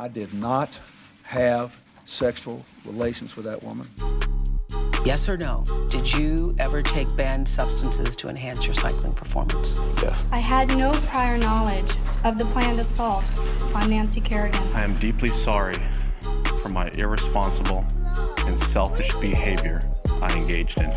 I did not have sexual relations with that woman. Yes or no? Did you ever take banned substances to enhance your cycling performance? Yes. I had no prior knowledge of the planned assault on Nancy Kerrigan. I am deeply sorry for my irresponsible and selfish behavior I engaged in.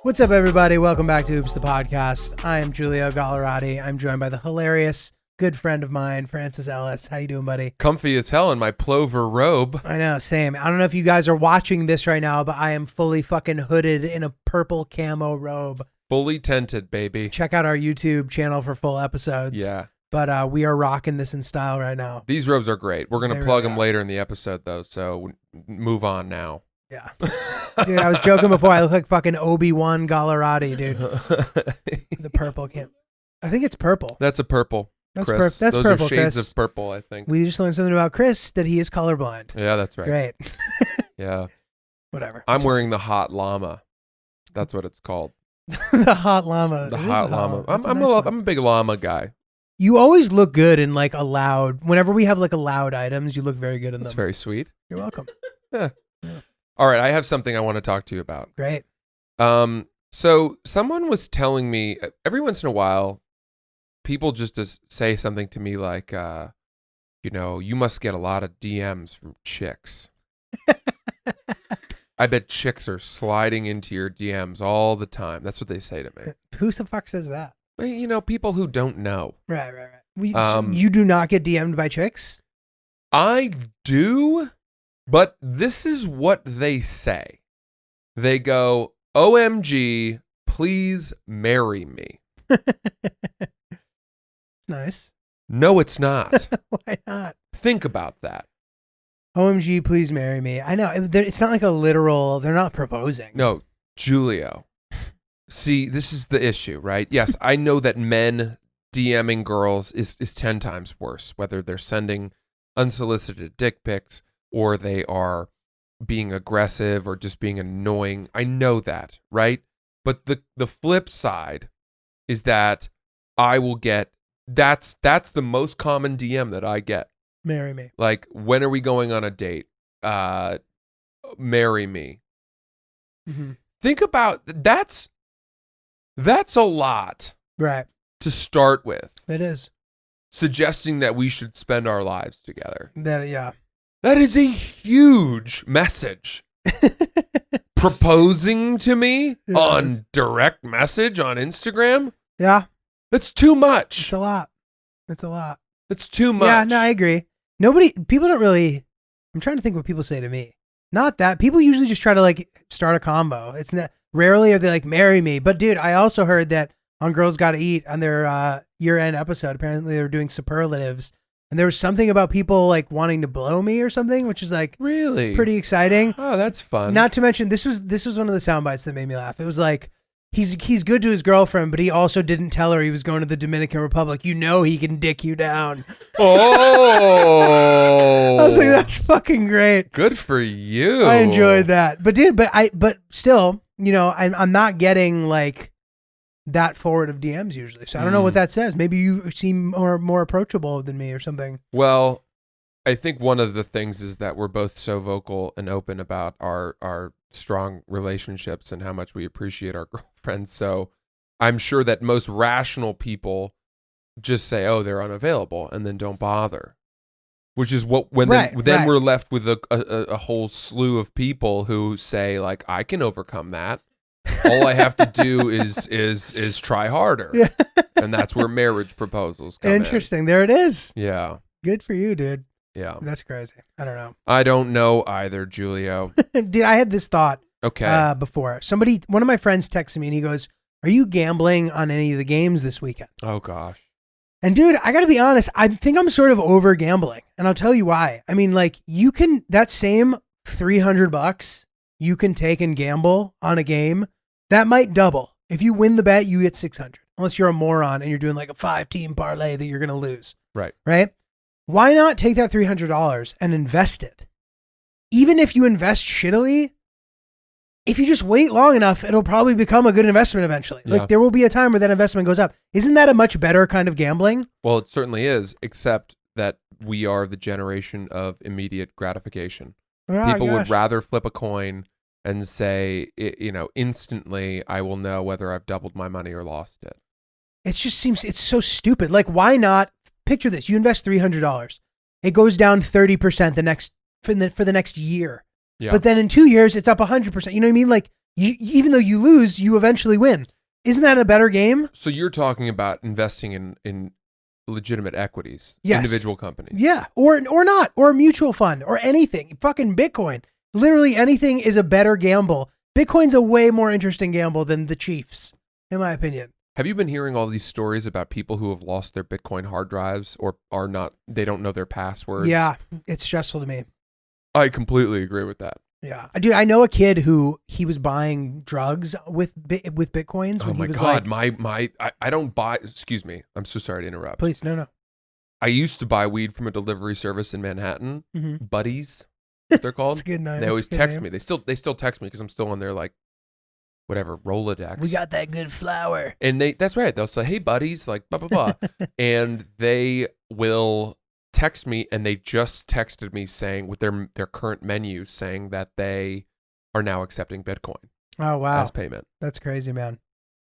What's up, everybody? Welcome back to Oops, the podcast. I am Giulio Gallerati. I'm joined by the hilarious good friend of mine, Francis Ellis. How you doing, buddy? Comfy as hell in my plover robe. I know, same. I don't know if you guys are watching this right now, but I am fully fucking hooded in a purple camo robe. Fully tented, baby. Check out our YouTube channel for full episodes. Yeah. But we are rocking this in style right now. These robes are great. We're going to They plug really them are. later in the episode, though, so move on now. Yeah. Dude, I was joking before. I look like fucking Obi-Wan Gallerati, dude. The purple camo. I think it's purple. That's a purple, That's Chris. that's Those purple, are shades Chris. of purple, I think. We just learned something about Chris, that he is colorblind. Yeah, that's right. Great. Yeah. Whatever. I'm wearing the hot llama. That's what it's called. The hot llama. The It is hot a llama. That's a I'm nice one. a big llama guy. You always look good in like a loud. Whenever we have like a loud items, you look very good in That's them. very sweet. You're welcome. Yeah. All right, I have something I want to talk to you about. Great. So someone was telling me every once in a while, people just say something to me like, you must get a lot of DMs from chicks. I bet chicks are sliding into your DMs all the time. That's what they say to me. Who the fuck says that? Well, people who don't know. Right. So you do not get DM'd by chicks? I do, but this is what they say. They go, OMG, please marry me. Nice. No, it's not. Why not? Think about that. OMG, please marry me. I know. It's not like a literal, they're not proposing. No, Giulio. See, this is the issue, right? Yes, I know that men DMing girls is 10 times worse, whether they're sending unsolicited dick pics or they are being aggressive or just being annoying. I know that, right? But the flip side is that I will get, that's the most common DM that I get. Marry me. Like, when are we going on a date? Marry me. Mm-hmm. Think about, that's a lot Right. to start with. It is. Suggesting that we should spend our lives together. Yeah. That is a huge message. Proposing to me It on is. direct message on Instagram? Yeah. That's too much. It's a lot. That's too much. Yeah, no, I agree. People don't really, I'm trying to think what people say to me. Not that. People usually just try to like start a combo. It's not, rarely are they like, marry me. But dude, I also heard that on Girls Gotta Eat, on their year-end episode, apparently they were doing superlatives. And there was something about people like wanting to blow me or something, which is like Really? pretty exciting. Oh, that's fun. Not to mention, this was one of the sound bites that made me laugh. It was like, he's good to his girlfriend, but he also didn't tell her he was going to the Dominican Republic. You know he can dick you down. Oh. I was like, that's fucking great. Good for you. I enjoyed that. But dude, but still, I'm not getting like that forward of DMs usually. So I don't know what that says. Maybe you seem more approachable than me or something. Well, I think one of the things is that we're both so vocal and open about our strong relationships and how much we appreciate our girlfriends. So I'm sure that most rational people just say, oh, they're unavailable and then don't bother. Which is what, then we're left with a whole slew of people who say, like, I can overcome that. All I have to do is try harder. Yeah. And that's where marriage proposals come Interesting. There it is. in. Yeah. Good for you, dude. Yeah. That's crazy. I don't know. I don't know either, Giulio. Dude, I had this thought Okay. before. One of my friends texted me and he goes, are you gambling on any of the games this weekend? Oh, gosh. And dude, I got to be honest, I think I'm sort of over gambling. And I'll tell you why. I mean, like, that same $300 you can take and gamble on a game, that might double. If you win the bet, you get 600. Unless you're a moron and you're doing like a 5-team parlay that you're going to lose. Right. Right? Why not take that $300 and invest it? Even if you invest shittily, if you just wait long enough, it'll probably become a good investment eventually. Yeah. Like, there will be a time where that investment goes up. Isn't that a much better kind of gambling? Well, it certainly is, except that we are the generation of immediate gratification. Oh, People would gosh. rather flip a coin and say, instantly, I will know whether I've doubled my money or lost it. It just seems it's so stupid. Like, why not? Picture this: you invest $300, it goes down 30% for the next year. Yeah. But then in 2 years, it's up 100%. You know what I mean? Like, even though you lose, you eventually win. Isn't that a better game? So you're talking about investing in legitimate equities, Yes. individual companies. Yeah, or not, or a mutual fund, or anything. Fucking Bitcoin. Literally anything is a better gamble. Bitcoin's a way more interesting gamble than the Chiefs, in my opinion. Have you been hearing all these stories about people who have lost their Bitcoin hard drives or are not, they don't know their passwords? Yeah, it's stressful to me. I completely agree with that. Yeah, dude, I know a kid who he was buying drugs with Bitcoins Oh when my he was God, like, I don't buy, excuse me, I'm so sorry to interrupt. please, no. I used to buy weed from a delivery service in Manhattan, Mm-hmm. Buddies, what they're called. That's a good name. They That's always a good text name. me. They still text me because I'm still on their like, whatever, Rolodex. We got that good flour. And that's right. They'll say, hey, buddies, like, blah, blah, blah. And they will text me, and they just texted me saying, with their current menu, saying that they are now accepting Bitcoin Oh wow, as payment. that's crazy, man.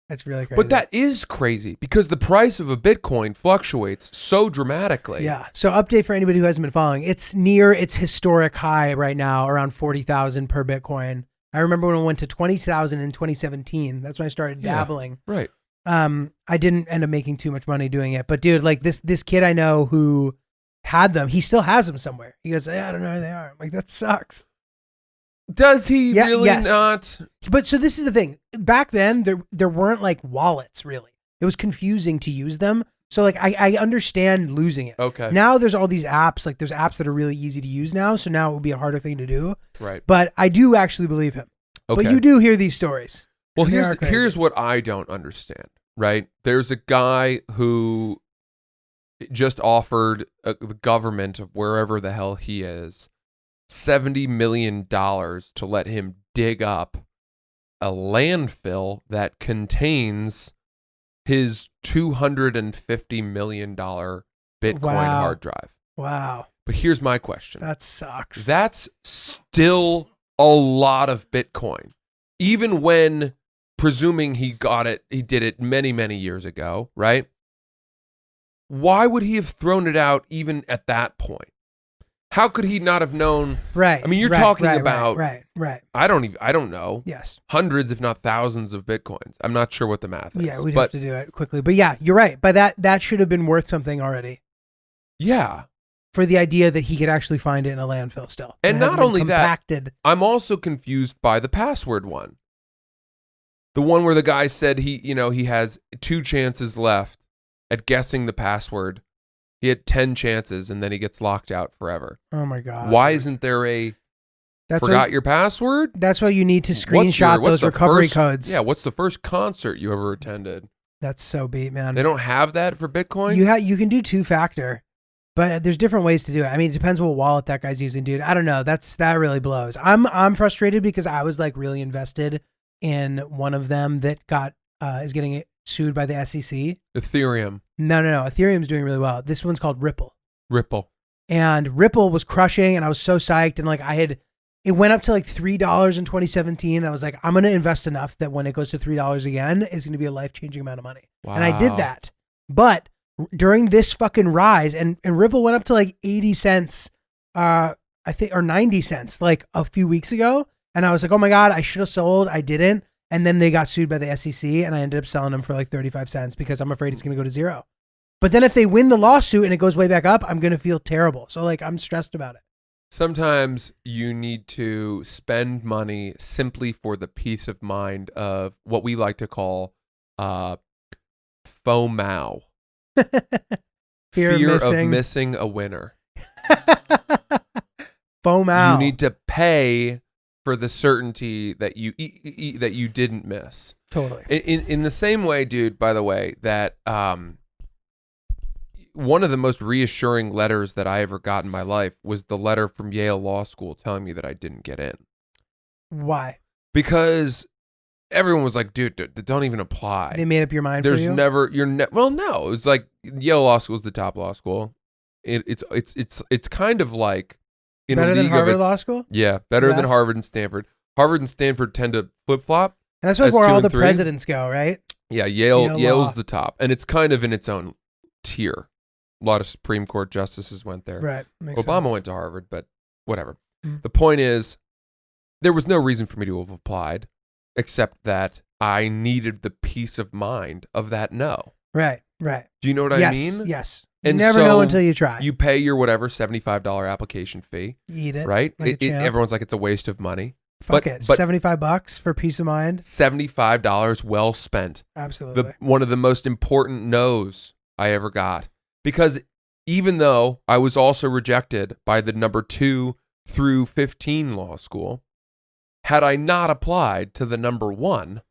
That's really crazy. But that is crazy because the price of a Bitcoin fluctuates so dramatically. yeah. So update for anybody who hasn't been following. It's near its historic high right now, around 40,000 per Bitcoin. I remember when it went to 20,000 in 2017. That's when I started Yeah. dabbling. Right. I didn't end up making too much money doing it, but dude, like this kid I know who had them, he still has them somewhere. He goes, I don't know where they are. I'm like, that sucks. Does he Yeah, really yes. not? But so this is the thing. Back then, there weren't like wallets really. It was confusing to use them. So like I understand losing it. Okay. Now there's all these apps. Like there's apps that are really easy to use now. So now it would be a harder thing to do. Right. But I do actually believe him. Okay. But you do hear these stories. Well, And they are crazy. here's what I don't understand, right? There's a guy who just offered the government of wherever the hell he is $70 million to let him dig up a landfill that contains his $250 million Bitcoin Wow. hard drive. Wow, But here's my question. that sucks. That's still a lot of Bitcoin. Even when, presuming he did it many, many years ago, right? Why would he have thrown it out even at that point? How could he not have known? right. I mean, you're right, talking right, about- right. I don't know. Yes. Hundreds, if not thousands of Bitcoins. I'm not sure what the math is. Yeah, we'd but have to do it quickly. But yeah, you're right. But that should have been worth something already yeah. for the idea that he could actually find it in a landfill still. And it not hasn't been only that, compacted. I'm also confused by the password one. The one where the guy said he has 2 chances left at guessing the password. He had 10 chances and then he gets locked out forever. Oh my god. Why isn't there forgot your password? That's why you need to What's screenshot what's those the recovery first- codes. Yeah, what's the first concert you ever attended? That's so beat, man. They don't have that for Bitcoin? You can do 2-factor, but there's different ways to do it. I mean, it depends what wallet that guy's using, dude. I don't know. That really blows. I'm frustrated because I was like really invested in one of them that is getting sued by the SEC. Ethereum, No. Ethereum's doing really well. This one's called Ripple. Ripple. And Ripple was crushing, and I was so psyched. And like it went up to like $3 in 2017. I was like, I'm gonna invest enough that when it goes to $3 again, it's gonna be a life-changing amount of money. Wow. And I did that. But during this fucking rise, and Ripple went up to like 80 cents, I think, or 90 cents, like a few weeks ago. And I was like, oh my God, I should have sold. I didn't. And then they got sued by the SEC, and I ended up selling them for like 35 cents because I'm afraid it's gonna go to zero. But then if they win the lawsuit and it goes way back up, I'm going to feel terrible. So like, I'm stressed about it. Sometimes you need to spend money simply for the peace of mind of what we like to call FOMO. Fear of missing a winner. FOMO. You need to pay for the certainty that you that you didn't miss. Totally. In the same way, dude, by the way, that one of the most reassuring letters that I ever got in my life was the letter from Yale Law School telling me that I didn't get in. Why? Because everyone was like, dude, don't even apply. They made up your mind There's for you? never, well, no. It was like Yale Law School is the top law school. it's kind of like in Better a than league Harvard of Law School? Yeah, better than best? Harvard and Stanford. Harvard and Stanford tend to flip flop. And that's like as where 2 all and the 3. presidents go, right? Yeah, Yale law. Yale's the top, and it's kind of in its own tier. A lot of Supreme Court justices went there. Right. Makes Obama sense. went to Harvard, but whatever. Mm. The point is, there was no reason for me to have applied, except that I needed the peace of mind of that no. Right. Right. Do you know what I yes. mean? Yes. You And never so know until you try. You pay your whatever $75 application fee, eat it. right? Like a champ. Everyone's like, it's a waste of money. Fuck but- it. but- $75 for peace of mind. $75 well spent. Absolutely. One of the most important no's I ever got. Because even though I was also rejected by the number 2 through 15 law school, had I not applied to the number 1,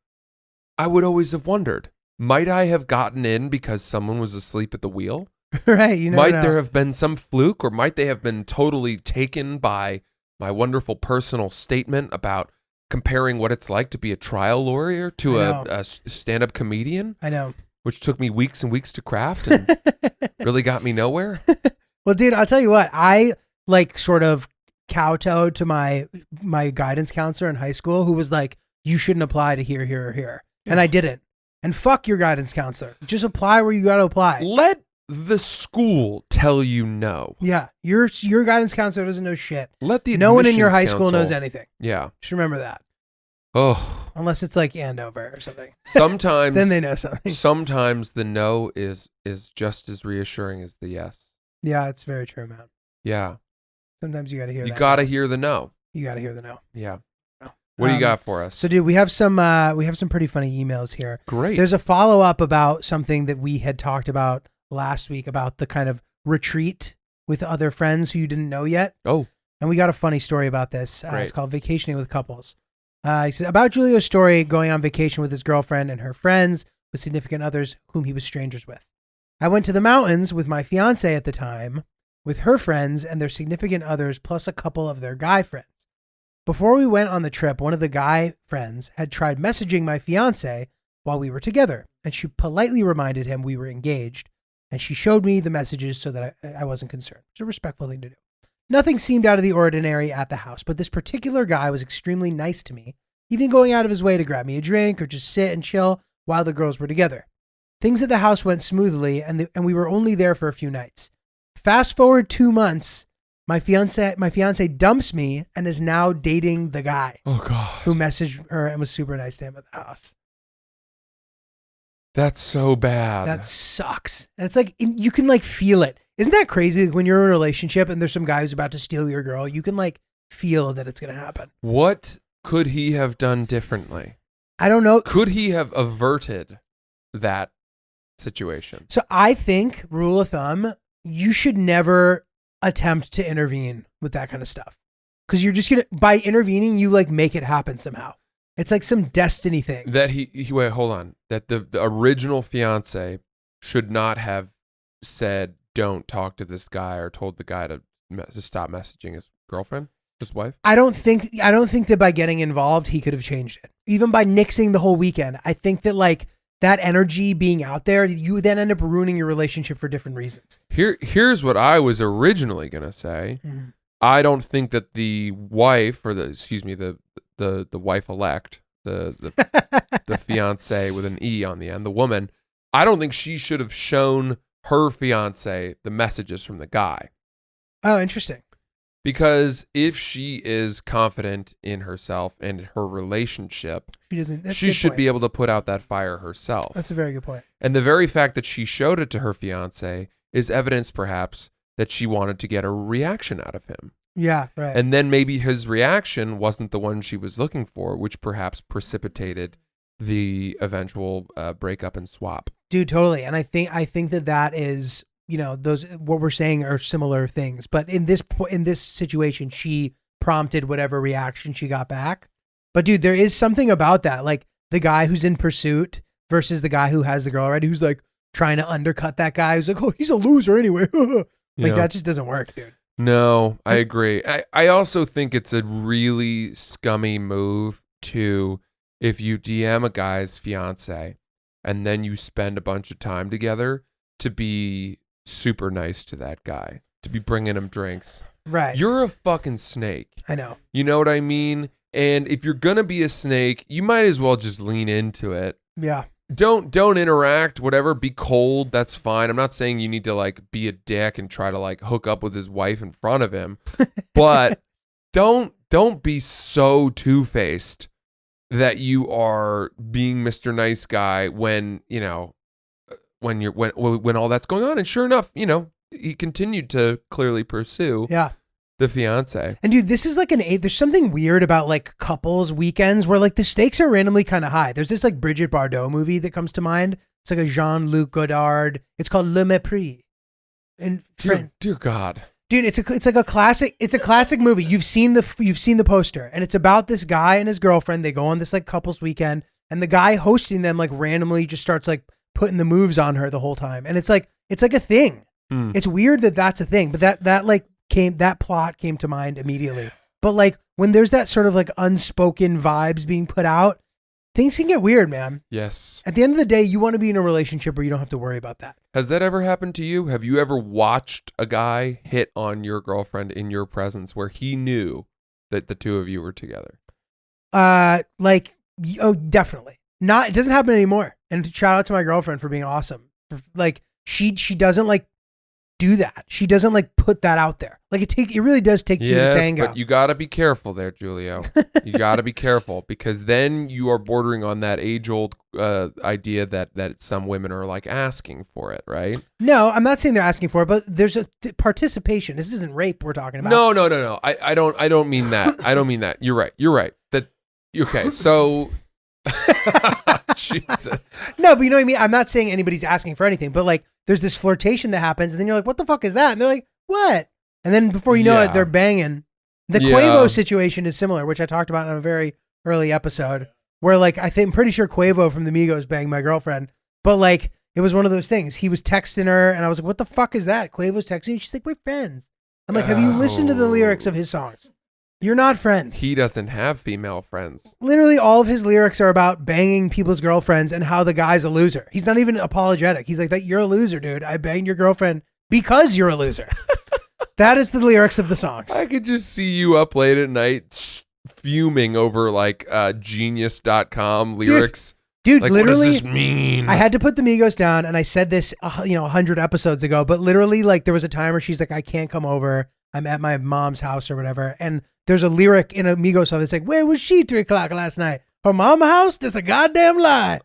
I would always have wondered, might I have gotten in because someone was asleep at the wheel? Right. You never Might know. there have been some fluke, or might they have been totally taken by my wonderful personal statement about comparing what it's like to be a trial lawyer to I know. a stand-up comedian, I know. which took me weeks and weeks to craft and really got me nowhere? Well, dude, I'll tell you what. I like sort of kowtowed to my guidance counselor in high school, who was like, "You shouldn't apply to here, here, or here," and I didn't. And fuck your guidance counselor. Just apply where you got to apply. Let the school tell you no. Yeah, your guidance counselor doesn't know shit. Let the No one in your high admissions school knows council- anything. Yeah. Just remember that. Oh, Unless it's like Andover or something. sometimes Then they know something. sometimes the no is just as reassuring as the yes. Yeah, it's very true, man. Yeah. Sometimes you got to hear You that. got to hear the no. You got to hear the no. Yeah. What do you got for us? So, dude, we have some pretty funny emails here. Great. There's a follow up about something that we had talked about last week about the kind of retreat with other friends who you didn't know yet. Oh. And we got a funny story about this. Great. It's called Vacationing with Couples. He said, about Giulio's story going on vacation with his girlfriend and her friends with significant others whom he was strangers with. I went to the mountains with my fiance at the time, with her friends and their significant others, plus a couple of their guy friends. Before we went on the trip, one of the guy friends had tried messaging my fiance while we were together, and she politely reminded him we were engaged, and she showed me the messages so that I wasn't concerned. It's a respectful thing to do. Nothing seemed out of the ordinary at the house, but this particular guy was extremely nice to me, even going out of his way to grab me a drink or just sit and chill while the girls were together. Things at the house went smoothly, and we were only there for a few nights. Fast forward 2 months, my fiance dumps me and is now dating the guy Oh God. who messaged her and was super nice to him at the house. That's so bad. That sucks. And it's like, you can like feel it. Isn't that crazy? Like when you're in a relationship and there's some guy who's about to steal your girl, you can like feel that it's going to happen. What could he have done differently? I don't know. Could he have averted that situation? So I think, rule of thumb, you should never attempt to intervene with that kind of stuff. Because you're just going to, by intervening, you like make it happen somehow. It's like some destiny thing. That he wait, hold on. That the original fiance should not have said, don't talk to this guy, or told the guy to stop messaging his girlfriend, his wife. I don't think that by getting involved, he could have changed it. Even by nixing the whole weekend. I think that like that energy being out there, you then end up ruining your relationship for different reasons. Here's what I was originally gonna say. Mhm. I don't think that the wife, or the wife elect, the fiance with an E on the end, the woman, I don't think she should have shown her fiance the messages from the guy. Oh, interesting. Because if she is confident in herself and her relationship, She doesn't. That's a she good should point. be able to put out that fire herself. That's a very good point. And the very fact that she showed it to her fiance is evidence, perhaps, that she wanted to get a reaction out of him. Yeah, right. And then maybe his reaction wasn't the one she was looking for, which perhaps precipitated the eventual breakup and swap. Dude, totally. And I think that is, you know, those, what we're saying are similar things. But in this situation, she prompted whatever reaction she got back. But dude, there is something about that. Like the guy who's in pursuit versus the guy who has the girl already, who's like trying to undercut that guy who's like, oh, he's a loser anyway. Like Yeah. that just doesn't work, dude. No, I agree. I also think it's a really scummy move to, if you DM a guy's fiance and then you spend a bunch of time together, to be super nice to that guy. to be bringing him drinks. Right. You're a fucking snake. I know. You know what I mean? And if you're gonna be a snake, you might as well just lean into it. Yeah. Don't interact, whatever. Be cold. That's fine. I'm not saying you need to like be a dick and try to like hook up with his wife in front of him, but don't be so two-faced that you are being Mr. Nice Guy when when all that's going on. And sure enough, he continued to clearly pursue the fiance. And dude, this is like there's something weird about like couples weekends where like the stakes are randomly kind of high. There's this like Bridget Bardot movie that comes to mind. It's like a Jean-Luc Godard. It's called Le Mépris. And dear God. Dude, it's like a classic. It's a classic movie. You've seen the poster, and it's about this guy and his girlfriend. They go on this like couples weekend, and the guy hosting them like randomly just starts like putting the moves on her the whole time, and it's like a thing. It's weird that that's a thing, but that plot came to mind immediately. But like when there's that sort of like unspoken vibes being put out, things can get weird, man. Yes. At the end of the day, you want to be in a relationship where you don't have to worry about that. Has that ever happened to you? Have you ever watched a guy hit on your girlfriend in your presence where he knew that the two of you were together? Definitely. It doesn't happen anymore. And shout out to my girlfriend for being awesome. Like she doesn't like do that. She doesn't like put that out there. Like it really does take two to tango. But you got to be careful there, Giulio. You got to be careful because then you are bordering on that age-old idea that some women are like asking for it, right? No, I'm not saying they're asking for it, but there's a participation. This isn't rape we're talking about. No. I don't mean that. I don't mean that. You're right. Okay, so Jesus. No, but you know what I mean? I'm not saying anybody's asking for anything, but like there's this flirtation that happens and then you're like, what the fuck is that? And they're like, what? And then before you know it, they're banging. The Quavo situation is similar, which I talked about in a very early episode where like, I'm pretty sure Quavo from the Migos banged my girlfriend, but like, it was one of those things. He was texting her and I was like, what the fuck is that? Quavo's texting and she's like, we're friends. I'm like, have you listened to the lyrics of his songs? You're not friends. He doesn't have female friends. Literally all of his lyrics are about banging people's girlfriends and how the guy's a loser. He's not even apologetic. He's like, that you're a loser, dude. I banged your girlfriend because you're a loser. That is the lyrics of the songs. I could just see you up late at night fuming over like genius.com lyrics. Dude, like, literally, what does this mean? I had to put the Migos down and I said this 100 episodes ago, but literally like there was a time where she's like, I can't come over. I'm at my mom's house or whatever. And there's a lyric in a Migos song that's like, where was she 3 o'clock last night? Her mama house? That's a goddamn lie.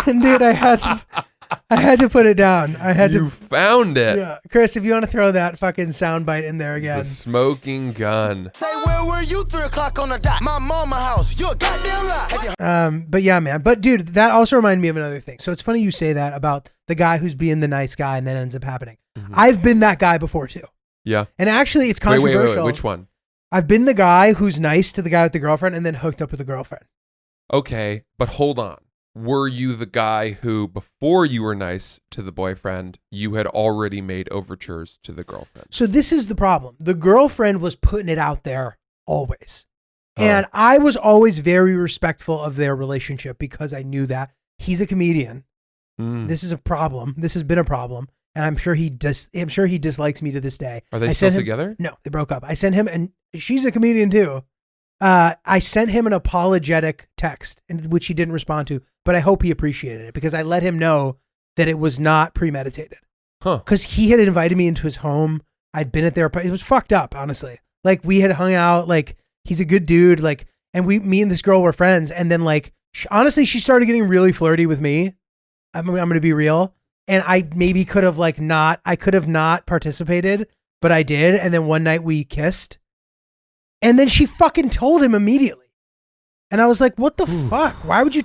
And dude, I had to put it down. You found it. Yeah. Chris, if you want to throw that fucking soundbite in there again. The smoking gun. Say, where were you 3 o'clock on the dot? My mama house. You a goddamn lie. But yeah, man. But dude, that also reminded me of another thing. So it's funny you say that about the guy who's being the nice guy and then ends up happening. Mm-hmm. I've been that guy before too. Yeah. And actually it's controversial. Wait. Which one? I've been the guy who's nice to the guy with the girlfriend and then hooked up with the girlfriend. Okay, but hold on. Were you the guy who, before you were nice to the boyfriend, you had already made overtures to the girlfriend? So this is the problem. The girlfriend was putting it out there always. And I was always very respectful of their relationship because I knew that he's a comedian. This is a problem. This has been a problem. And I'm sure he dislikes me to this day. Are they still together? No, they broke up. I sent him, and she's a comedian too. I sent him an apologetic text, which he didn't respond to, but I hope he appreciated it because I let him know that it was not premeditated. Because he had invited me into his home. I'd been at their, it was fucked up, honestly. Like we had hung out, like he's a good dude, like, and me and this girl were friends. And then like, honestly, she started getting really flirty with me. I'm going to be real. And I maybe could have not participated, but I did. And then one night we kissed. And then she fucking told him immediately. And I was like, what the fuck? Why would you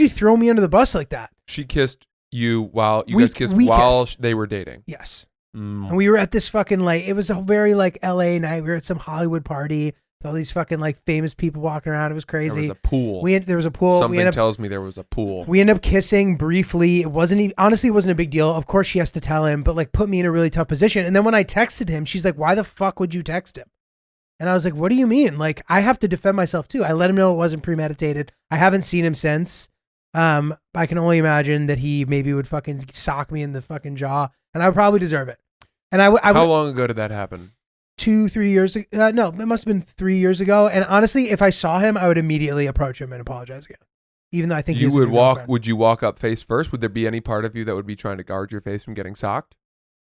throw me under the bus like that? She kissed you while you guys kissed while they were dating. Yes. And we were at this fucking like, it was a very like LA night. We were at some Hollywood party. All these fucking like famous people walking around. It was crazy. There was a pool. There was a pool. Something tells me there was a pool. We ended up kissing briefly. It wasn't a big deal. Of course she has to tell him, but like put me in a really tough position. And then when I texted him, she's like, why the fuck would you text him? And I was like, what do you mean? Like I have to defend myself too. I let him know it wasn't premeditated. I haven't seen him since. I can only imagine that he maybe would fucking sock me in the fucking jaw, and I would probably deserve it. And I would. How long ago did that happen? 2-3 years ago. No, it must have been 3 years ago. And honestly, if I saw him, I would immediately approach him and apologize again. Even though I think you he's a would good walk. girlfriend. Would you walk up face first? Would there be any part of you that would be trying to guard your face from getting socked?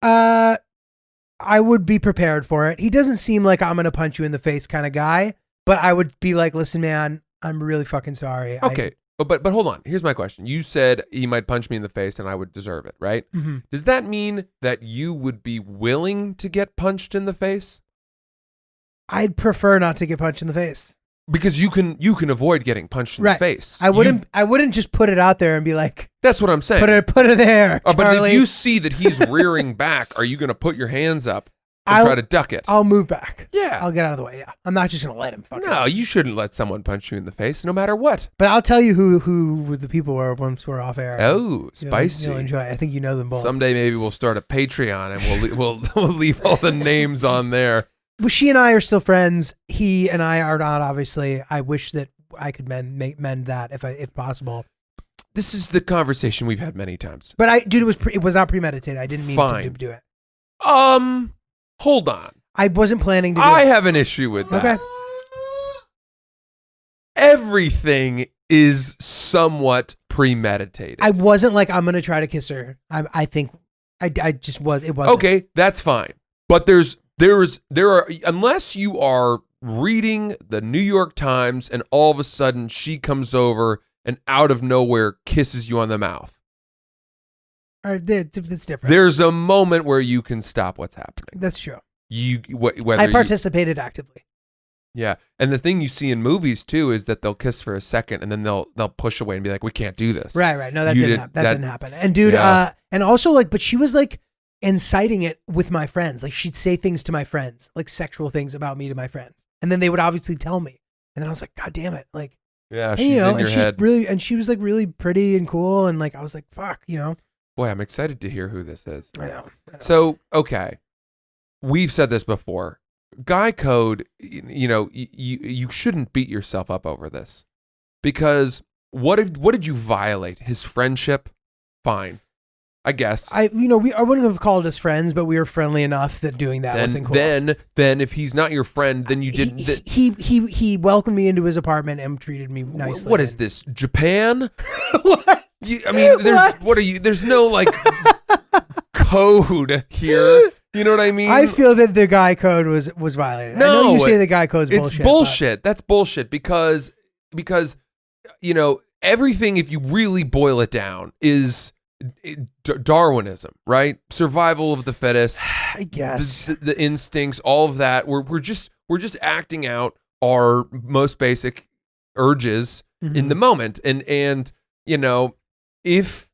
I would be prepared for it. He doesn't seem like I'm gonna punch you in the face kind of guy, but I would be like, listen, man, I'm really fucking sorry. Okay. But hold on. Here's my question. You said he might punch me in the face and I would deserve it, right? Mhm. Does that mean that you would be willing to get punched in the face? I'd prefer not to get punched in the face. Because you can avoid getting punched in the face. I wouldn't just put it out there and be like, that's what I'm saying. Put it there. But if Charlie. you see that he's rearing back, are you going to put your hands up and I'll- try to duck it? I'll move back. Yeah. I'll get out of the way. Yeah. I'm not just gonna let him fuck No, it. you shouldn't let someone punch you in the face, no matter what. But I'll tell you who the people were once we're off air. Oh, spicy. You'll enjoy it. I think you know them both. Someday maybe we'll start a Patreon and we'll leave all the names on there. Well, she and I are still friends. He and I are not, obviously. I wish that I could mend that if possible. This is the conversation we've had many times. But dude, it was not premeditated. I didn't mean to do it. Hold on. I wasn't planning to do I it. have an issue with that. Okay. Everything is somewhat premeditated. I wasn't like, I'm gonna try to kiss her. I think I just was. It wasn't. Okay, that's fine. But there are, unless you are reading the New York Times and all of a sudden she comes over and out of nowhere kisses you on the mouth. All right, it's different. There's a moment where you can stop what's happening. That's true. Whether I participated actively. Yeah, and the thing you see in movies too is that they'll kiss for a second and then they'll push away and be like, "We can't do this." Right. No, that didn't happen. And dude, Yeah. and also like, but she was like inciting it with my friends. Like she'd say things to my friends, like sexual things about me to my friends, and then they would obviously tell me, and then I was like, God damn it, like, Yeah, hey, she's you know, in your and she's head. really, and she was like really pretty and cool, and like I was like, fuck, you know. Boy, I'm excited to hear who this is. I know. So, okay, we've said this before. Guy code, you shouldn't beat yourself up over this, because what did you violate? His friendship? Fine, I guess. I wouldn't have called us friends, but we were friendly enough that doing that wasn't cool. Then if he's not your friend, then you didn't. He welcomed me into his apartment and treated me nicely. What is this, Japan? What? There's no like code here. You know what I mean? I feel that the guy code was violated. No, I know you say the guy code's it's bullshit. bullshit. That's bullshit because everything, if you really boil it down, is Darwinism, right? Survival of the fittest. I guess the instincts, all of that. We're just acting out our most basic urges in the moment, and if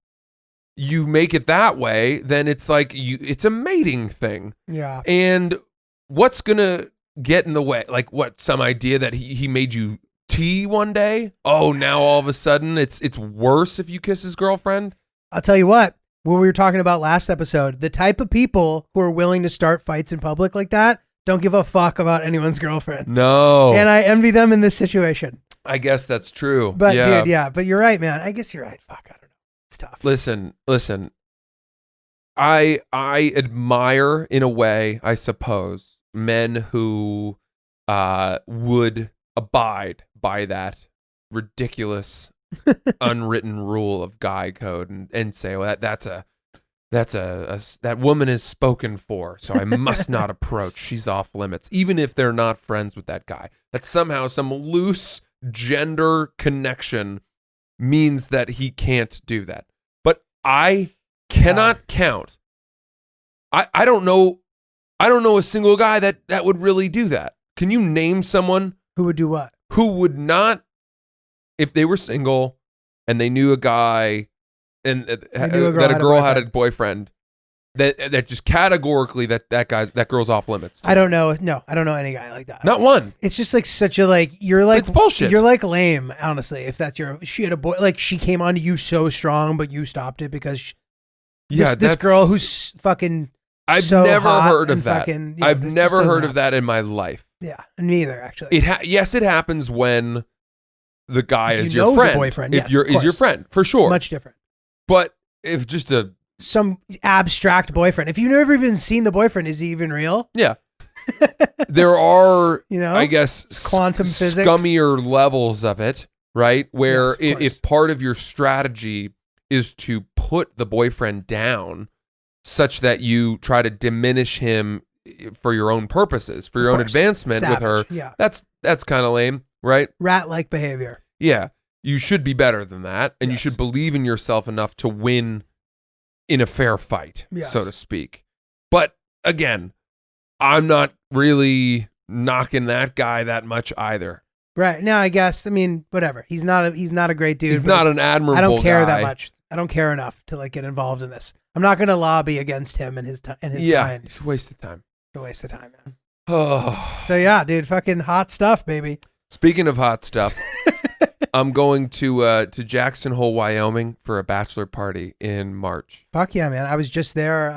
you make it that way, then it's like it's a mating thing. Yeah. And what's gonna get in the way? Like what? Some idea that he made you tea one day? Oh, now all of a sudden it's worse if you kiss his girlfriend? I'll tell you what we were talking about last episode, the type of people who are willing to start fights in public like that don't give a fuck about anyone's girlfriend. No. And I envy them in this situation. I guess that's true. But dude, yeah, but you're right, man. I guess you're right. Fuck, I don't know. It's tough. Listen. I admire, in a way, I suppose, men who would abide by that ridiculous unwritten rule of guy code and say, well, that woman is spoken for, so I must not approach. She's off limits, even if they're not friends with that guy. That somehow some loose gender connection means that he can't do that. But I cannot count. I don't know a single guy that would really do that. Can you name someone who would do what? Who would not, if they were single and they knew a guy and that a girl had a boyfriend, that just categorically that girl's off limits. I don't know. No, I don't know any guy like that. Not one. It's just like such a you're like it's bullshit. You're like lame, honestly. If that's she had a boy, like she came on to you so strong, but you stopped it because this girl who's fucking. I've so never hot heard of and that. fucking, yeah, I've this never just doesn't heard of happen. that in my life. Yeah, me either. Actually, Yes, it happens when the guy If you is your know the friend. boyfriend, if yes, you're of is your course. friend for sure. Much different. But if just Some abstract boyfriend. If you've never even seen the boyfriend, is he even real? yeah. There are, You know? I guess, It's quantum physics. scummier levels of it, right? Where Yes, of course. if part of your strategy is to put the boyfriend down such that you try to diminish him for your own purposes, for your Of own course. advancement with her, Savage, yeah. that's kind of lame, right? Rat-like behavior. Yeah. You should be better than that, and you Yes. should believe in yourself enough to win in a fair fight, Yes. so to speak. But again, I'm not really knocking that guy that much either. Right. Now, I guess, I mean, whatever. He's not a great dude. He's but not it's- an admirable I don't care guy. that much. I don't care enough to like get involved in this. I'm not going to lobby against him and his Yeah, kind. it's a waste of time. It's a waste of time, man. Oh. So yeah, dude, fucking hot stuff, baby. Speaking of hot stuff, I'm going to Jackson Hole, Wyoming for a bachelor party in March. Fuck yeah, man. I was just there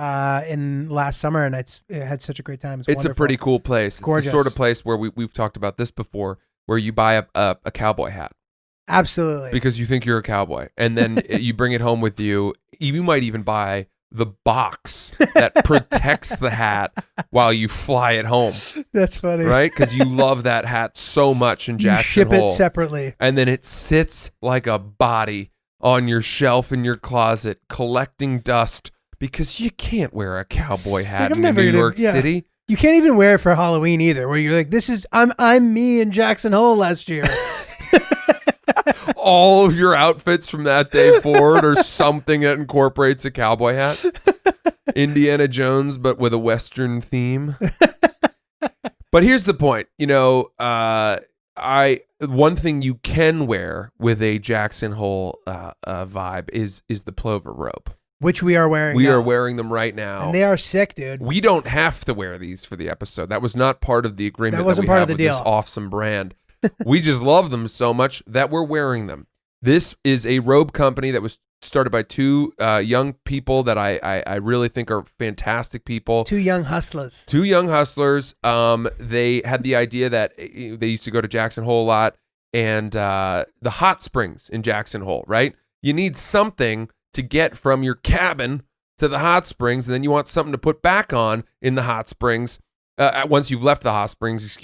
in last summer and it had such a great time. It's a pretty cool place. Gorgeous. It's the sort of place where we've talked about this before, where you buy a cowboy hat Absolutely. because you think you're a cowboy, and then you bring it home with you. You might even buy the box that protects the hat while you fly it home, That's funny. right? Because you love that hat so much in You Jackson ship Hole. it separately. And then it sits like a body on your shelf in your closet collecting dust because you can't wear a cowboy hat I'm in never New gonna- York yeah. City. You can't even wear it for Halloween either, where you're like, this is I'm me in Jackson Hole last year. All of your outfits from that day forward are something that incorporates a cowboy hat. Indiana Jones, but with a Western theme. But here's the point. You know, one thing you can wear with a Jackson Hole vibe is the plover robe. Which we are wearing. We now. are wearing them right now. And they are sick, dude. We don't have to wear these for the episode. That was not part of the agreement. That wasn't we part have of the with this deal. awesome brand. We just love them so much that we're wearing them. This is a robe company that was started by two young people that I really think are fantastic people. Two young hustlers. Two young hustlers. They had the idea that they used to go to Jackson Hole a lot, and the hot springs in Jackson Hole, right? You need something to get from your cabin to the hot springs, and then you want something to put back on in the hot springs once you've left the hot springs,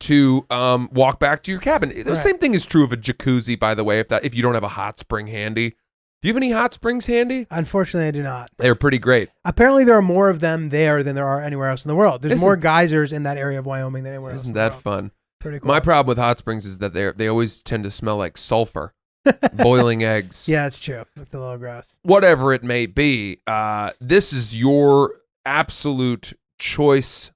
to walk back to your cabin. The Right. same thing is true of a jacuzzi, by the way, if you don't have a hot spring handy. Do you have any hot springs handy? Unfortunately, I do not. They're pretty great. Apparently, there are more of them there than there are anywhere else in the world. There's Isn't- more geysers in that area of Wyoming than anywhere else. Isn't in the that world. fun? Pretty cool. My problem with hot springs is that they always tend to smell like sulfur, boiling eggs. Yeah, it's true. It's a little gross. Whatever it may be, this is your absolute choice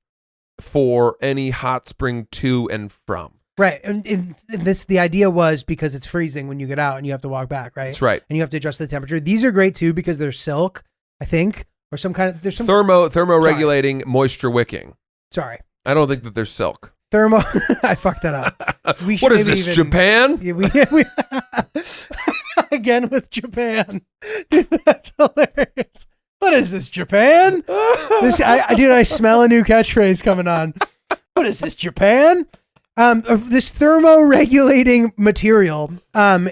for any hot spring to and from. Right, and the idea was because it's freezing when you get out and you have to walk back, right? That's right. And you have to adjust the temperature. These are great too because they're silk, I think, or some kind of there's some Thermo-regulating, moisture wicking. sorry. I don't think that they're silk. Thermo I fucked that up. We What should is maybe this, Japan? Yeah, we again with Japan. Dude, that's hilarious. What is this, Japan? Dude, I smell a new catchphrase coming on. What is this, Japan? This thermoregulating material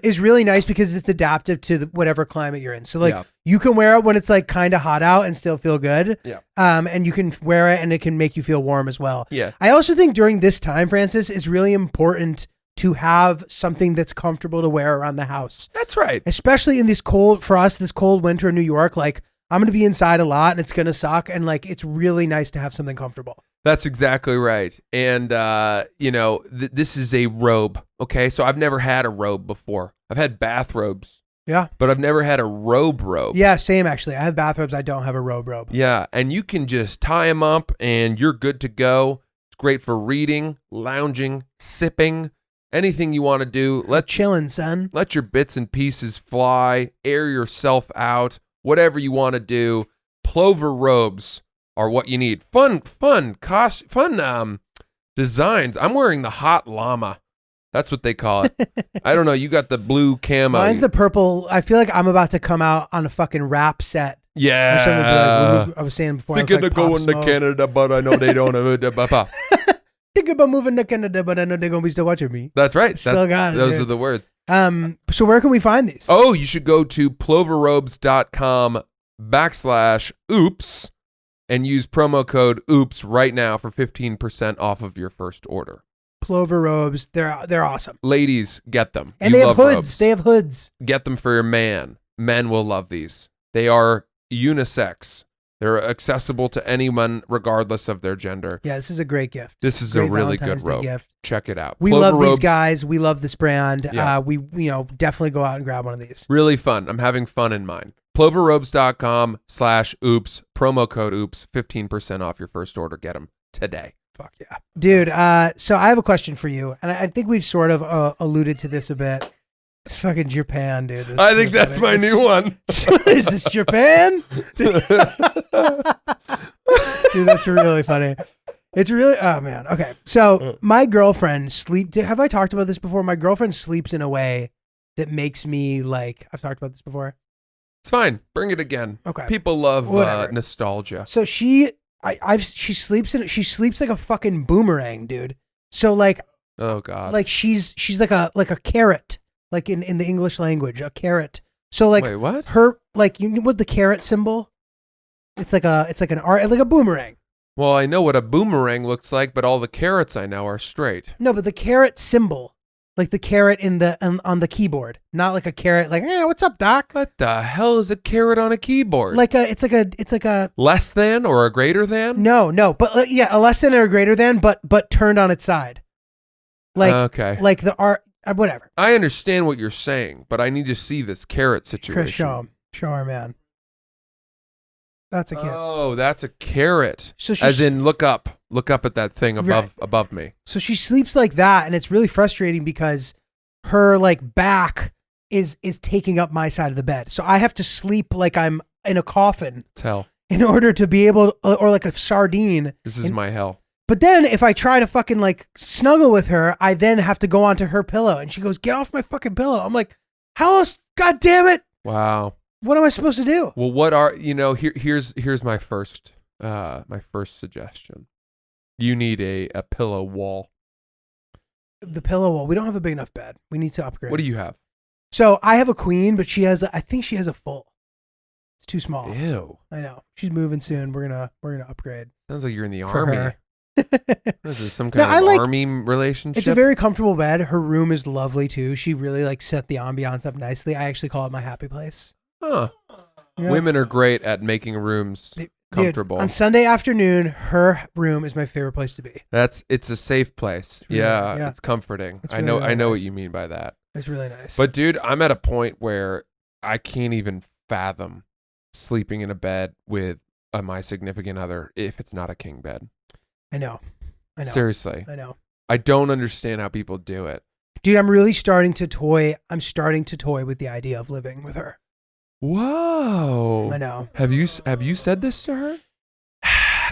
is really nice because it's adaptive to whatever climate you're in. So like you can wear it when it's like kind of hot out and still feel good. Yeah. And you can wear it and it can make you feel warm as well. Yeah. I also think during this time, Francis, it's really important to have something that's comfortable to wear around the house. That's right. Especially in this cold winter in New York. Like I'm going to be inside a lot and it's going to suck. And like, it's really nice to have something comfortable. That's exactly right. And, this is a robe. Okay. So I've never had a robe before. I've had bathrobes. Yeah. But I've never had a robe. Yeah, same actually. I have bathrobes. I don't have a robe. Yeah. And you can just tie them up and you're good to go. It's great for reading, lounging, sipping, anything you want to do. Chilling, son. Let your bits and pieces fly, air yourself out, whatever you want to do. Plover robes are what you need. Fun designs. I'm wearing the hot llama. That's what they call it. I don't know. You got the blue camo. Mine's the purple. I feel like I'm about to come out on a fucking rap set. Or something like, I was saying before. Thinking like of going Pop to Smoke. Canada, but I know they don't have it. think about moving to Canada, but I know they're gonna be still watching me. That's right. Still got it, Those dude. are the words. So where can we find these? Oh, you should go to ploverrobes.com/oops and use promo code oops right now for 15% off of your first order. Plover robes. They're awesome. Ladies, get them. And You they have love hoods. robes. They have hoods. Get them for your man. Men will love these. They are unisex. They're accessible to anyone regardless of their gender. Yeah, this is a great gift. This is Great a really Valentine's good Day robe. gift. Check it out. We Plover love these robes, guys. We love this brand. Yeah. We definitely go out and grab one of these. Really fun. I'm having fun in mine. Ploverrobes.com/oops. Promo code oops. 15% off your first order. Get them today. Fuck yeah. Dude, so I have a question for you, and I think we've sort of alluded to this a bit. It's fucking Japan, dude. This- I think that's my new one. Is this Japan? Dude, that's really funny. It's really, oh man. Okay. So my girlfriend have I talked about this before? My girlfriend sleeps in a way that makes me like, I've talked about this before. It's fine. Bring it again. Okay. People love Whatever. nostalgia. So she sleeps like a fucking boomerang, dude. So like, Oh God. like she's like a carrot, like in the English language, a carrot. So like Wait, what? her, like, you know what the carrot symbol? It's like an art, like a boomerang. Well, I know what a boomerang looks like, but all the carrots I know are straight. No, but the carrot symbol, like the carrot on the keyboard, not like a carrot, like, what's up, doc? What the hell is a carrot on a keyboard? It's like a less than or a greater than? no, but yeah, a less than or a greater than, but turned on its side. Like, okay. like the art, whatever. I understand what you're saying, but I need to see this carrot situation. Chris, show her, man. That's a carrot. Oh, that's a carrot. So as in, look up at that thing above Right. above me. So she sleeps like that, and it's really frustrating because her like back is taking up my side of the bed. So I have to sleep like I'm in a coffin Tell. in order to be able, or like a sardine. This is my hell. But then if I try to fucking like snuggle with her, I then have to go onto her pillow, and she goes, "Get off my fucking pillow." I'm like, "How else? God damn it! Wow. What am I supposed to do?" Well, what are here's my first suggestion. You need a pillow wall. The pillow wall. We don't have a big enough bed. We need to upgrade. What do you have? So I have a queen, but I think she has a full. It's too small. Ew. I know. She's moving soon. We're gonna upgrade. Sounds like you're in the For army. her. This is some No, kind I of like- army relationship. It's a very comfortable bed. Her room is lovely too. She really like set the ambiance up nicely. I actually call it my happy place. Huh. Yeah. Women are great at making rooms Dude, comfortable. on Sunday afternoon, her room is my favorite place to be. It's a safe place. really- Yeah, yeah. it's comforting. It's I really, know really I know what nice. you mean by that. It's really nice. But dude, I'm at a point where I can't even fathom sleeping in a bed with my significant other if it's not a king bed. I know. Seriously. I know. I don't understand how people do it. Dude, I'm really starting to toy with the idea of living with her. Whoa. I know. Have you said this to her?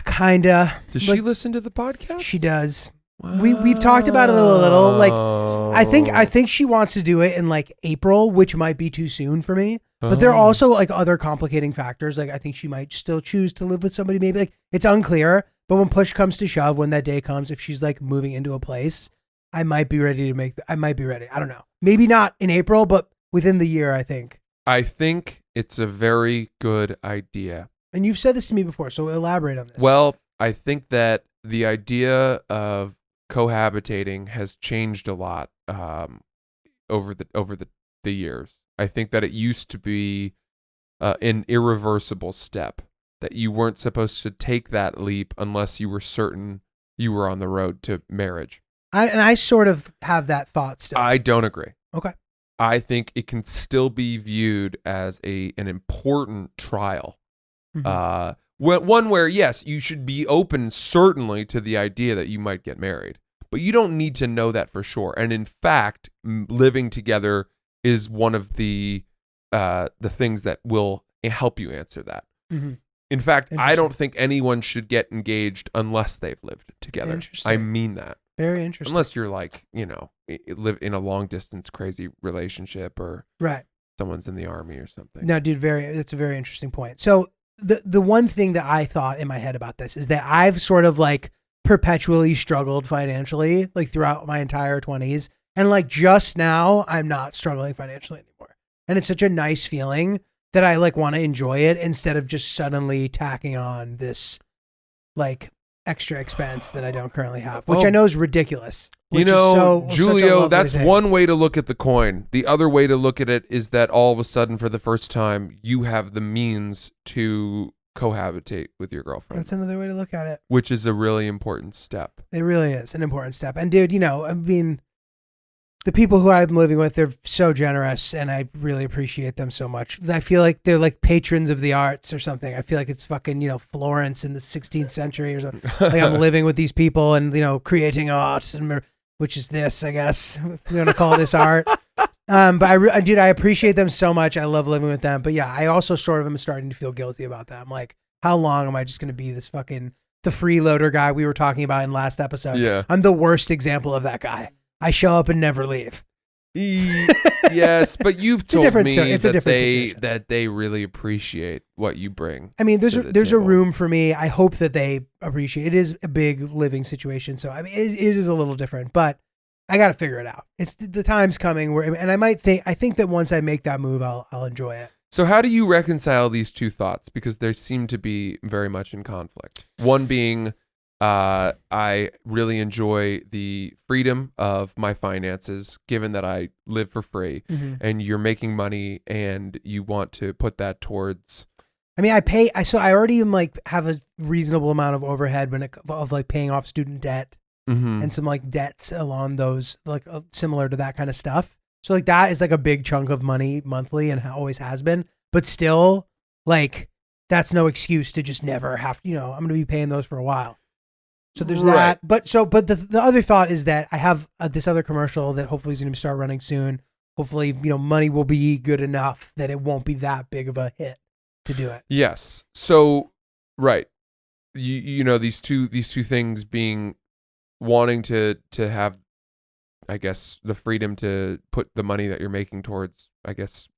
Kinda. Does Like, she listen to the podcast? She does. We've talked about it a little. Like, I think she wants to do it in like April, which might be too soon for me. But there are Oh. also like other complicating factors. Like I think she might still choose to live with somebody. Maybe like it's unclear. But when push comes to shove, when that day comes, if she's like moving into a place, I might be ready to make. I might be ready. I don't know. Maybe not in April, but within the year, I think. I think it's a very good idea. And you've said this to me before, so elaborate on this. Well, I think that the idea of cohabitating has changed a lot over the years. I think that it used to be an irreversible step, that you weren't supposed to take that leap unless you were certain you were on the road to marriage. I sort of have that thought still. I don't agree. Okay. I think it can still be viewed as an important trial. Mhm. One where, yes, you should be open certainly to the idea that you might get married, but you don't need to know that for sure. And in fact, living together is one of the things that will help you answer that. Mhm. In fact, I Interesting. don't think anyone should get engaged unless they've lived together. Interesting. I mean that. Very interesting. Unless you're like, live in a long distance crazy relationship or Right. someone's in the army or something. No, dude, that's a very interesting point. So the one thing that I thought in my head about this is that I've sort of like perpetually struggled financially, like throughout my entire 20s. And like just now, I'm not struggling financially anymore. And it's such a nice feeling that I like want to enjoy it instead of just suddenly tacking on this like extra expense that I don't currently have, which I know is ridiculous. You know, Giulio, that's one way to look at the coin. The other way to look at it is that all of a sudden, for the first time, you have the means to cohabitate with your girlfriend. That's another way to look at it. Which is a really important step. It really is an important step. And dude, you know, I mean, the people who I'm living with, they're so generous and I really appreciate them so much. I feel like they're like patrons of the arts or something. I feel like it's fucking, you know, Florence in the 16th century or something. Like I'm living with these people and, you know, creating art, and which is this, I guess, if you want to call this art. But I appreciate them so much. I love living with them. But yeah, I also sort of am starting to feel guilty about that. I'm like, how long am I just going to be this fucking, the freeloader guy we were talking about in last episode? Yeah. I'm the worst example of that guy. I show up and never leave. Yes, but you've told me that they really appreciate what you bring. I mean, there's a room for me. I hope that they appreciate it. It is a big living situation, so I mean, it is a little different, but I got to figure it out. It's the time's coming where, and I think that once I make that move, I'll enjoy it. So how do you reconcile these two thoughts? Because they seem to be very much in conflict. One being, I really enjoy the freedom of my finances, given that I live for free, and you're making money, and you want to put that towards. I mean, so I already am like have a reasonable amount of overhead of like paying off student debt and some like debts along those like similar to that kind of stuff. So like that is like a big chunk of money monthly and always has been, but still like that's no excuse to just never have, you know, I'm going to be paying those for a while. So there's that, but the other thought is that I have this other commercial that hopefully is going to start running soon. Hopefully, you know, money will be good enough that it won't be that big of a hit to do it. Yes. So, right. You know, these two things being wanting to have, I guess, the freedom to put the money that you're making towards, I guess,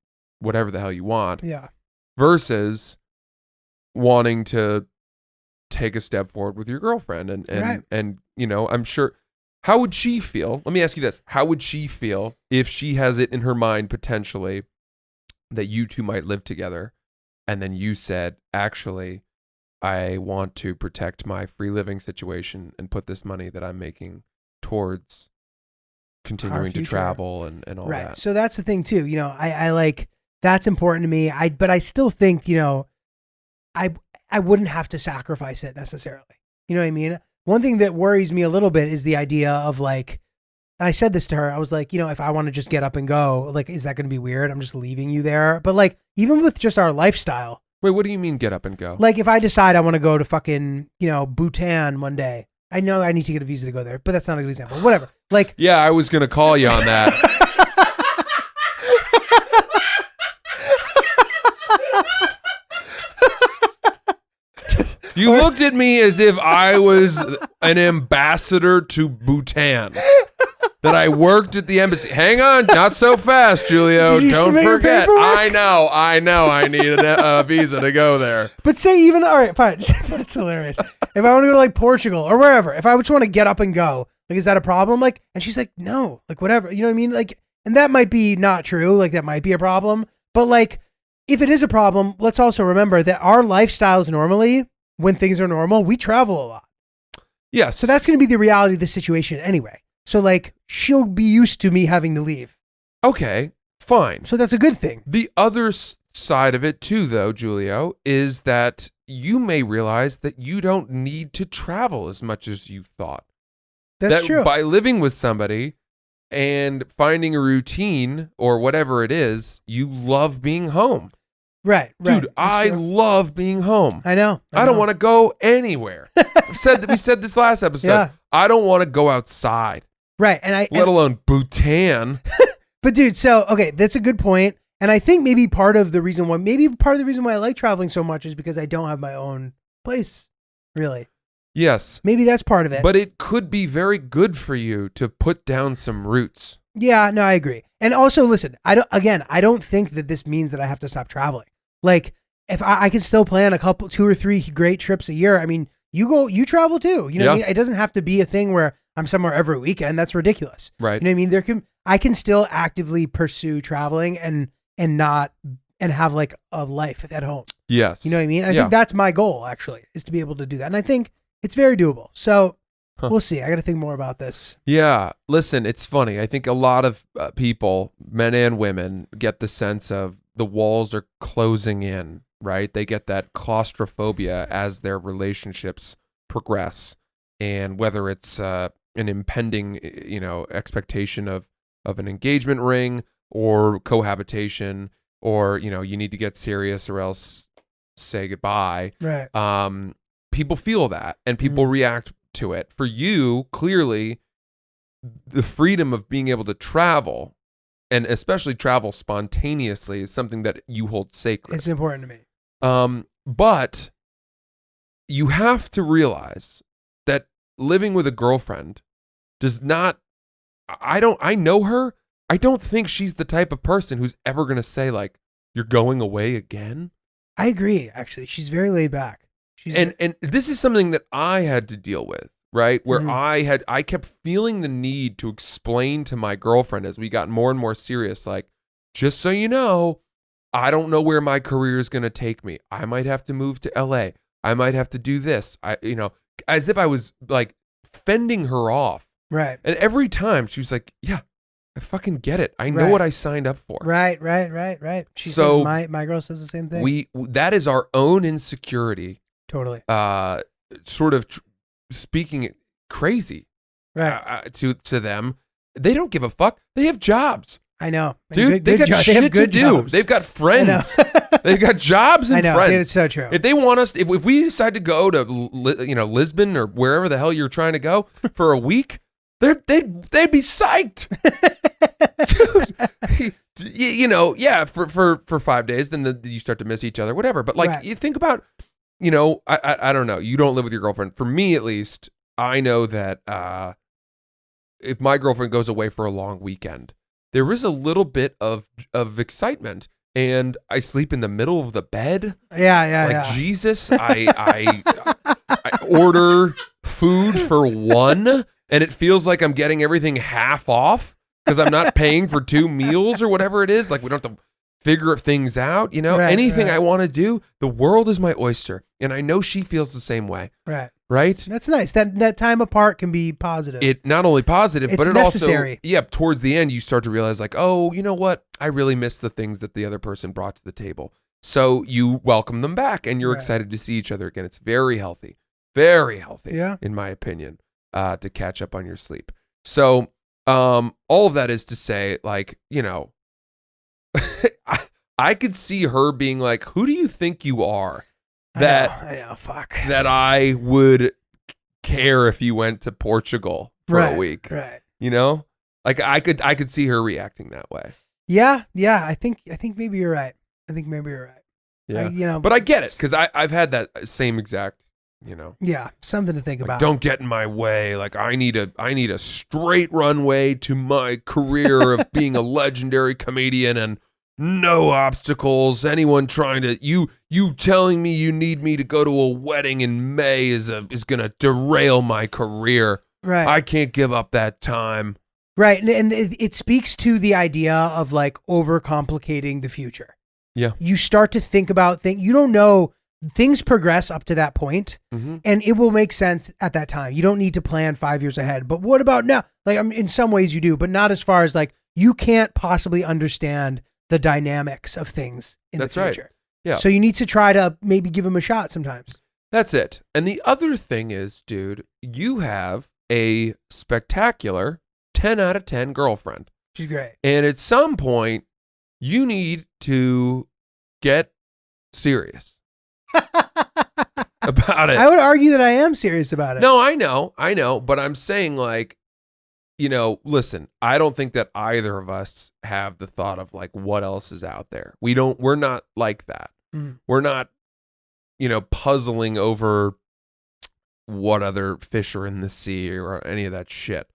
whatever the hell you want. Yeah. Versus wanting to take a step forward with your girlfriend and you know, I'm sure, how would she feel? Let me ask you this. How would she feel if she has it in her mind potentially that you two might live together and then you said, actually, I want to protect my free living situation and put this money that I'm making towards continuing to travel and all that. Right. So that's the thing too. You know, I like, that's important to me. But I still think, you know, I wouldn't have to sacrifice it necessarily. You know what I mean? One thing that worries me a little bit is the idea of like, and I said this to her, I was like, you know, if I want to just get up and go, like, is that going to be weird? I'm just leaving you there. But like, even with just our lifestyle. Wait, what do you mean get up and go? Like if I decide I want to go to fucking, you know, Bhutan one day, I know I need to get a visa to go there, but that's not a good example. Whatever. Like, yeah, I was going to call you on that. You looked at me as if I was an ambassador to Bhutan. That I worked at the embassy. Hang on, not so fast, Giulio. Don't forget. I know. I need a visa to go there. But say even, all right, fine. That's hilarious. If I want to go to like Portugal or wherever, if I just want to get up and go, like, is that a problem? Like, and she's like, no, like whatever. You know what I mean? Like, and that might be not true. Like that might be a problem. But like, if it is a problem, let's also remember that our lifestyles normally, when things are normal, we travel a lot. Yes. So that's going to be the reality of the situation anyway. So like she'll be used to me having to leave. Okay, fine. So that's a good thing. The other side of it too, though, Giulio, is that you may realize that you don't need to travel as much as you thought. That's true. By living with somebody and finding a routine or whatever it is, you love being home. Right. Dude, I love being home. I know. I don't want to go anywhere. We said this last episode. Yeah. I don't want to go outside. Right. Let alone Bhutan. But dude, so, okay, that's a good point. And I think maybe part of the reason why I like traveling so much is because I don't have my own place, really. Yes. Maybe that's part of it. But it could be very good for you to put down some roots. Yeah, no, I agree. And also, listen, I don't think that this means that I have to stop traveling. Like, if I can still plan 2 or 3 great trips a year, I mean, you travel too. You know what I Yeah. mean? It doesn't have to be a thing where I'm somewhere every weekend. That's ridiculous. Right. You know what I mean? I can still actively pursue traveling and have like a life at home. Yes. You know what I mean? I Yeah. think that's my goal actually, is to be able to do that. And I think it's very doable. So Huh. we'll see. I got to think more about this. Yeah. Listen, it's funny. I think a lot of people, men and women, get the sense of the walls are closing in, right? They get that claustrophobia as their relationships progress. And whether it's an impending, expectation of an engagement ring or cohabitation, or, you need to get serious or else say goodbye. Right. People feel that and people react to it. For you, clearly, the freedom of being able to travel, and especially travel spontaneously, is something that you hold sacred. It's important to me. But you have to realize that living with a girlfriend does not, I know her. I don't think she's the type of person who's ever going to say, like, you're going away again. I agree. Actually, she's very laid back. And this is something that I had to deal with, right? Where I kept feeling the need to explain to my girlfriend as we got more and more serious, like, just so you know, I don't know where my career is going to take me. I might have to move to LA. I might have to do this. As if I was like fending her off. Right. And every time she was like, yeah, I fucking get it. I know Right. what I signed up for. Right. She So says my girl says the same thing. That is our own insecurity. Totally. Sort of speaking it crazy, Right. to them. They don't give a fuck. They have jobs, I know. And dude. They got they shit have to good do. jobs. They've got I know. friends. They've got jobs and I know. friends. Dude, it's so true. If they want us, if we decide to go to Lisbon or wherever the hell you're trying to go for a week, they'd be psyched. Dude, yeah, for 5 days, then you start to miss each other, whatever. But like, Right. you think about, I don't know. You don't live with your girlfriend. For me, at least, I know that if my girlfriend goes away for a long weekend, there is a little bit of excitement, and I sleep in the middle of the bed. Yeah. Jesus, I order food for one, and it feels like I'm getting everything half off because I'm not paying for 2 meals or whatever it is. Like, we don't have to figure things out, Right, anything right. I want to do. The world is my oyster, and I know she feels the same way. Right? That's nice. That time apart can be positive. It not only positive, It's but it necessary. also, towards the end, you start to realize, like, oh, you know what? I really miss the things that the other person brought to the table. So you welcome them back, and you're Right. excited to see each other again. It's very healthy, Yeah. in my opinion, to catch up on your sleep. So all of that is to say, like, I could see her being like, who do you think you are? I know. Fuck. That I would care if you went to Portugal for a week. Right. Like, I could see her reacting that way. Yeah. I think maybe you're right. Yeah. But I get it, because I've had that same exact, Yeah. Something to think like, about. don't get in my way. Like, I need a straight runway to my career of being a legendary comedian, and no obstacles. Anyone trying to you telling me you need me to go to a wedding in May is gonna derail my career. Right. I can't give up that time. Right. And it speaks to the idea of like overcomplicating the future. Yeah. You start to think about things. You don't know. Things progress up to that point, Mhm. and it will make sense at that time. You don't need to plan 5 years ahead. But what about now? Like, in some ways you do, but not as far as like, you can't possibly understand the dynamics of things in That's the right. future. Yeah. So you need to try to maybe give them a shot sometimes. That's it. And the other thing is, dude, you have a spectacular 10 out of 10 girlfriend. She's great. And at some point, you need to get serious about it. I would argue that I am serious about it. No, I know. But I'm saying, like, listen, I don't think that either of us have the thought of like what else is out there. We're not like that. Mm. We're not, puzzling over what other fish are in the sea or any of that shit.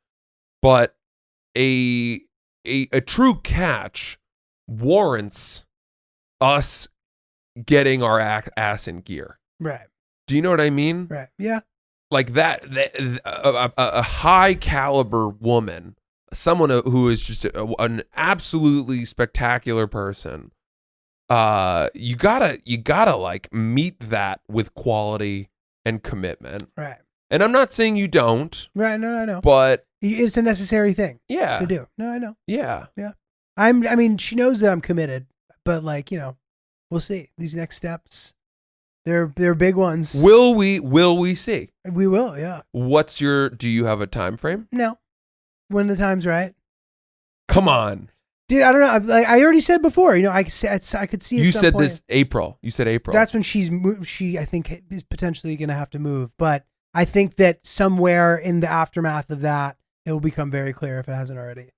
But a true catch warrants us getting our ass in gear. Right. Do you know what I mean? Right. Yeah. Like a high caliber woman, someone who is just an absolutely spectacular person. You gotta like meet that with quality and commitment. Right. And I'm not saying you don't. Right. No, I know. But It's a necessary thing yeah, to do. No, I know. yeah. I mean, she knows that I'm committed, but like, we'll see. These next steps, they're big ones. Will we see? We will, yeah. Do you have a time frame? No. When the time's right. Come on. Dude, I don't know. I already said before, I could see it. You said this April. You said April. That's when she I think is potentially going to have to move, but I think that somewhere in the aftermath of that, it will become very clear if it hasn't already.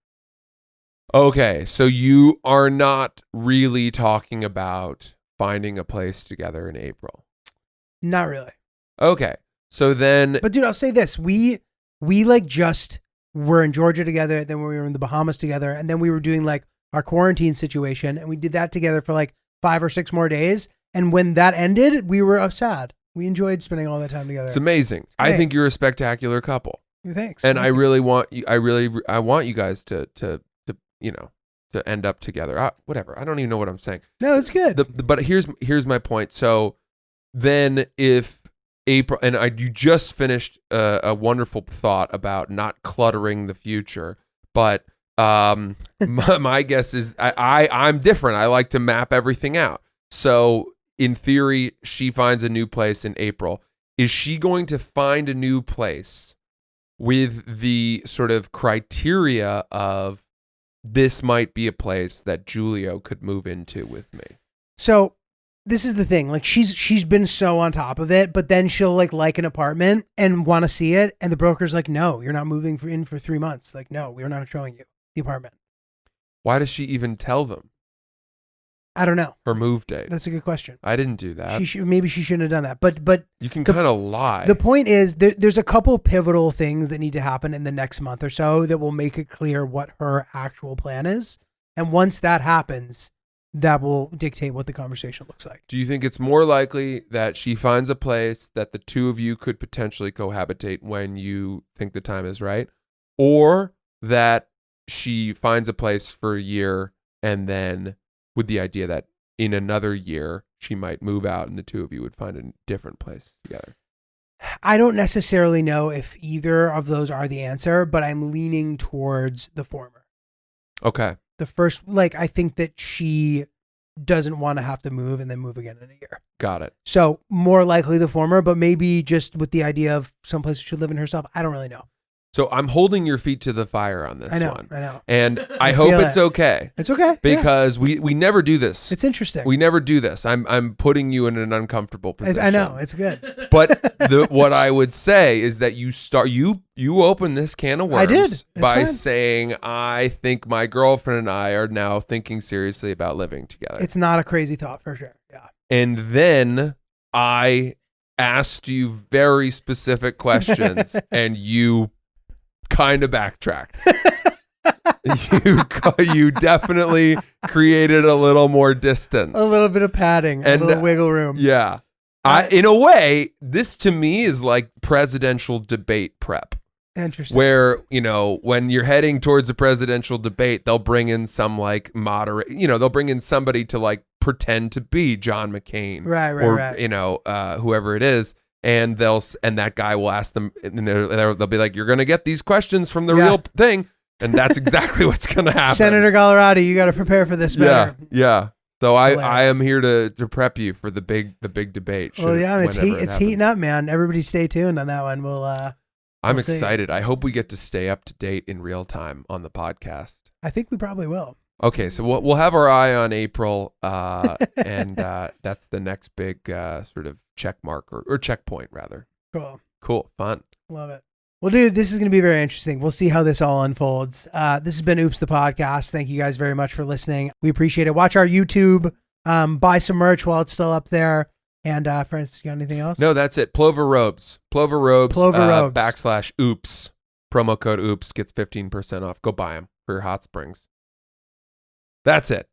Okay, so you are not really talking about finding a place together in April. Not really. Okay, so then... But dude, I'll say this. We like just were in Georgia together, then we were in the Bahamas together, and then we were doing like our quarantine situation, and we did that together for like 5 or 6 more days. And when that ended, we were sad. We enjoyed spending all that time together. It's amazing. I think you're a spectacular couple. Thanks. And I really want you, I want you guys to end up together. Whatever. I don't even know what I'm saying. No, it's good. But here's my point. So then if April, and you just finished a wonderful thought about not cluttering the future, but my guess is I'm different. I like to map everything out. So in theory, she finds a new place in April. Is she going to find a new place with the sort of criteria of this might be a place that Giulio could move into with me? So this is the thing. Like she's been so on top of it, but then she'll like an apartment and want to see it, and the broker's like, "No, you're not moving in for 3 months." Like, "No, we're not showing you the apartment." Why does she even tell them I don't know. her move date? That's a good question. I didn't do that. Maybe she shouldn't have done that. But you can kind of lie. The point is there's a couple pivotal things that need to happen in the next month or so that will make it clear what her actual plan is. And once that happens, that will dictate what the conversation looks like. Do you think it's more likely that she finds a place that the two of you could potentially cohabitate when you think the time is right, or that she finds a place for a year and then with the idea that in another year she might move out and the two of you would find a different place together? I don't necessarily know if either of those are the answer, but I'm leaning towards the former. Okay. The first, I think that she doesn't want to have to move and then move again in a year. Got it. So more likely the former, but maybe just with the idea of someplace she should live in herself. I don't really know. So I'm holding your feet to the fire on this one. I know. And I hope it's okay. It's okay. Because we never do this. It's interesting. We never do this. I'm putting you in an uncomfortable position. I know. It's good. But what I would say is that you open this can of worms. I did. By saying, I think my girlfriend and I are now thinking seriously about living together. It's not a crazy thought for sure. Yeah. And then I asked you very specific questions and you kind of backtracked. you definitely created a little more distance, a little bit of padding, and a little wiggle room. Yeah, in a way, this to me is like presidential debate prep. Interesting. Where when you're heading towards a presidential debate, they'll bring in some like moderate. They'll bring in somebody to like pretend to be John McCain, right. Whoever it is. And that guy will ask them, and they'll be like, "You're gonna get these questions from the real thing," and that's exactly what's gonna happen. Senator Gallarati, you got to prepare for this better. Yeah. So I am here to prep you for the big debate. Well, yeah, it's heating up, man. Everybody, stay tuned on that one. I'm excited. I hope we get to stay up to date in real time on the podcast. I think we probably will. Okay, so we'll have our eye on April, and that's the next big sort of check mark or checkpoint, rather. Cool. Fun. Love it. Well, dude, this is going to be very interesting. We'll see how this all unfolds. This has been Oops the Podcast. Thank you guys very much for listening. We appreciate it. Watch our YouTube. Buy some merch while it's still up there. And Francis, you got anything else? No, that's it. Plover Robes. Plover Robes. /oops. Promo code oops gets 15% off. Go buy them for your hot springs. That's it.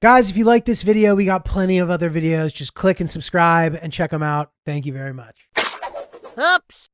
Guys, if you like this video, we got plenty of other videos. Just click and subscribe and check them out. Thank you very much. Oops.